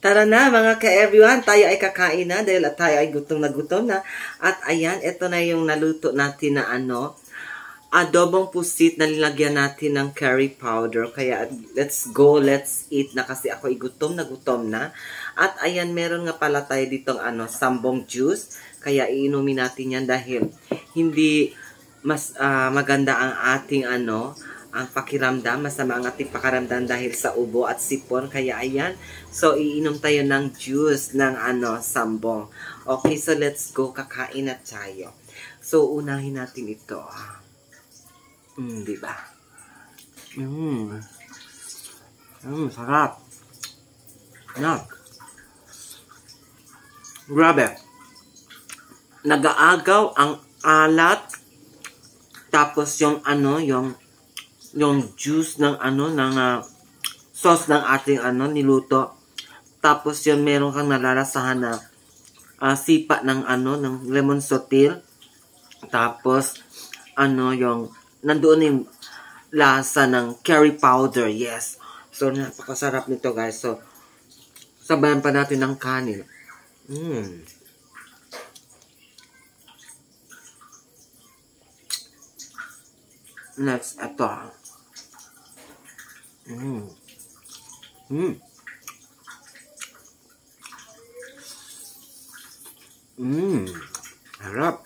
Tara na mga ka-everyone, tayo ay kakain na dahil tayo ay gutom na. At ayan, ito na yung naluto natin na adobong pusit na nilagyan natin ng curry powder. Kaya let's go, let's eat na kasi ako ay gutom na. At ayan, meron nga pala tayo ditong sambong juice. Kaya iinumin natin yan dahil hindi mas maganda ang ating ang pakiramdam, masama ang ating pakaramdam dahil sa ubo at sipon. Kaya ayan, so iinom tayo ng juice ng sambong. Okay, so let's go, kakain na tayo. So unahin natin ito. Diba? Sarap. Grabe. Nag-aagaw ang alat. Tapos yung juice ng sauce ng ating niluto. Tapos yun meron kang nalalasahan na sipa ng ng lemon sotil. Tapos yung nandoon yung lasa ng curry powder. Yes. So napakasarap nito guys. So sabayan pa natin ng kanin. Next, ito. Harap.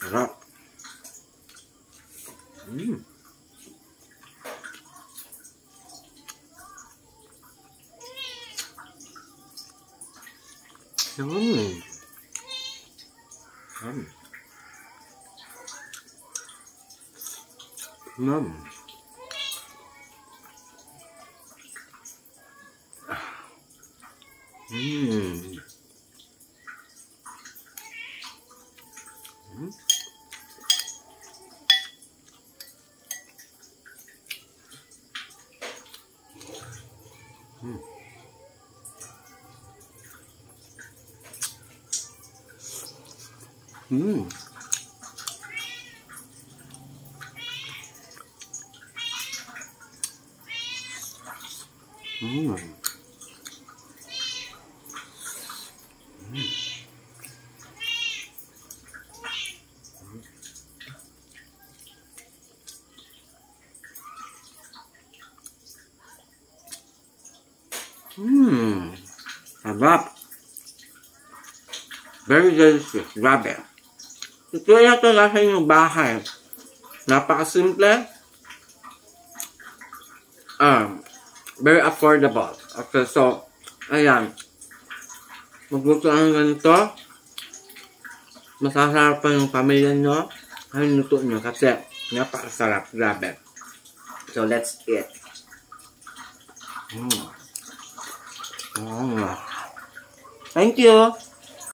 Harap. Sarap. Very delicious. Grabe. Ito na ito nasa inyong bahay. Napakasimple. Very affordable. Okay, so, ayan. Magluto ang ganito. Masasarap pa yung pamilya nyo. Ang luto nyo kasi napakasarap. Grabe. So, let's eat. Thank you.